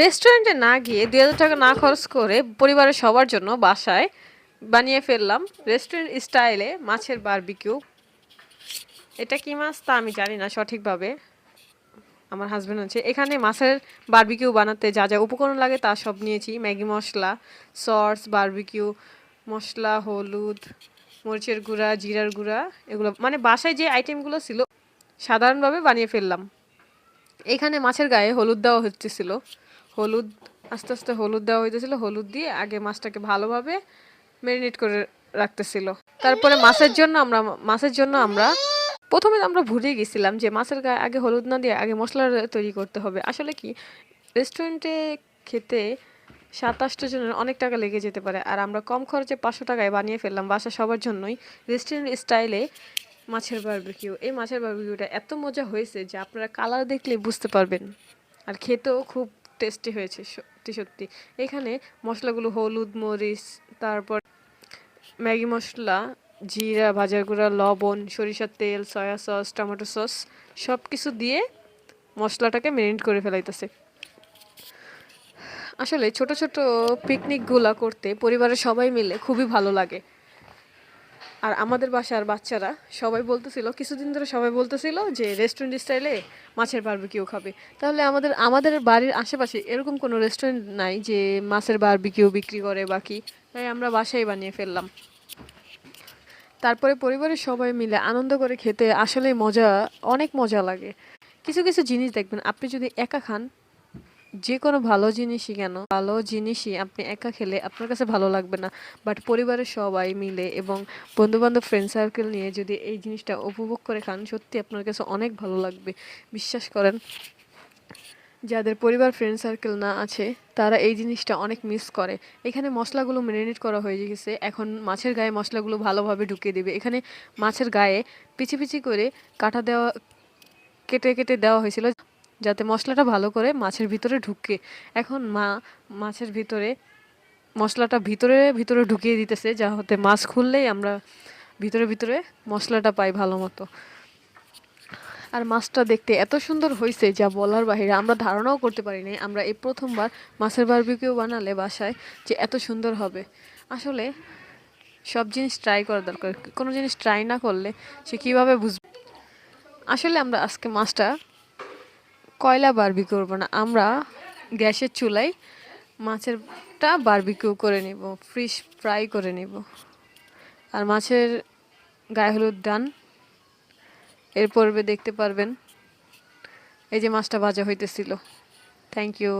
রেস্টুরেন্টে না গিয়ে ২,০০০ টাকা না খরচ করে পরিবারের সবার জন্য বাসায় বানিয়ে ফেললাম রেস্টুরেন্ট স্টাইলে মাছের বারবিকিউ। এটা কি মাছ তা আমি জানি না সঠিকভাবে, আমার হাজবেন্ড আছে। এখানে মাছের বারবিকিউ বানাতে যা যা উপকরণ লাগে তা সব নিয়েছি। ম্যাগি মশলা, সস, বারবিকিউ মশলা, হলুদ, মরিচের গুঁড়া, জিরার গুঁড়া, এগুলো মানে বাসায় যে আইটেমগুলো ছিল সাধারণভাবে বানিয়ে ফেললাম। এখানে মাছের গায়ে হলুদ দেওয়া হচ্ছিল, হলুদ আস্তে আস্তে হলুদ দেওয়া হইতেছিল। হলুদ দিয়ে আগে মাছটাকে ভালোভাবে ম্যারিনেট করে রাখতেছিল। তারপরে মাছের জন্য আমরা প্রথমে আমরা ভুলে গেছিলাম যে মাছের গায়ে আগে হলুদ না দিয়ে আগে মশলা তৈরি করতে হবে। আসলে কি রেস্টুরেন্টে খেতে ৭-৮ জনের অনেক টাকা লেগে যেতে পারে, আর আমরা কম খরচে ৫০০ টাকায় বানিয়ে ফেললাম বাসা সবার জন্যই রেস্টুরেন্ট স্টাইলে মাছের বারবিকিউ। এই মাছের বারবিকিউটা এত মজা হয়েছে যে আপনারা কালার দেখলে বুঝতে পারবেন, আর খেতেও খুব টেস্টি হয়েছে সত্যি সত্যি। এখানে মশলাগুলো হলুদ, মরিচ, তারপর ম্যাগি মশলা, জিরা, ভাজার গুঁড়া, লবণ, সরিষার তেল, সয়া সস, টমেটো সস সব কিছু দিয়ে মশলাটাকে ম্যারিনেট করে ফেলাইতেছে। আসলে ছোট ছোট পিকনিকগুলা করতে পরিবারের সবাই মিলে খুবই ভালো লাগে। আর আমাদের বাসার বাচ্চারা সবাই বলতেছিল, কিছুদিন ধরে সবাই বলতেছিল যে রেস্টুরেন্ট স্টাইলে মাছের বারবিকিউ খাবে। তাহলে আমাদের আমাদের বাড়ির আশেপাশে এরকম কোনো রেস্টুরেন্ট নাই যে মাছের বারবিকিউ বিক্রি করে বাকি, তাই আমরা বাসায় বানিয়ে ফেললাম। তারপরে পরিবারের সবাই মিলে আনন্দ করে খেতে আসলেই মজা, অনেক মজা লাগে। কিছু কিছু জিনিস দেখবেন আপনি যদি একা খান, যে কোনো ভালো জিনিসই কেন, ভালো জিনিসই আপনি একা খেলে আপনার কাছে ভালো লাগবে না। বাট পরিবারের সবাই মিলে এবং বন্ধুবান্ধব ফ্রেন্ড সার্কেল নিয়ে যদি এই জিনিসটা উপভোগ করে খান, সত্যি আপনার কাছে অনেক ভালো লাগবে। বিশ্বাস করেন, যাদের পরিবার ফ্রেন্ড সার্কেল না আছে তারা এই জিনিসটা অনেক মিস করে। এখানে মশলাগুলো ম্যারিনেট করা হয়ে গেছে, এখন মাছের গায়ে মশলাগুলো ভালোভাবে ঢুকিয়ে দেবে। এখানে মাছের গায়ে পিচি পিচি করে কাটা দেওয়া, কেটে কেটে দেওয়া হয়েছিল যাতে মশলাটা ভালো করে মাছের ভিতরে ঢুকে। এখন মাছের ভিতরে মশলাটা ভিতরে ভিতরে ঢুকিয়ে দিতেছে, যা হতে মাছ খুললেই আমরা ভিতরে ভিতরে মশলাটা পাই ভালো মতো। আর মাছটা দেখতে এত সুন্দর হয়েছে যা বলার বাহিরে, আমরা ধারণাও করতে পারিনি আমরা এই প্রথমবার মাছের বারবিকিউ বানালে বাসায় যে এত সুন্দর হবে। আসলে সব জিনিস ট্রাই করা দরকার, কোনো জিনিস ট্রাই না করলে সে কীভাবে বুঝবে। আসলে আমরা আজকে মাছটা কয়লা বারবিকিউ করবো না, আমরা গ্যাসের চুলায় মাছেরটা বারবিকিউ করে নিব, ফিশ ফ্রাই করে নিব। আর মাছের গায়ে হলুদ ডান, এর পূর্বে দেখতে পারবেন এই যে মাছটা ভাজা হইতেছিল। Thank you.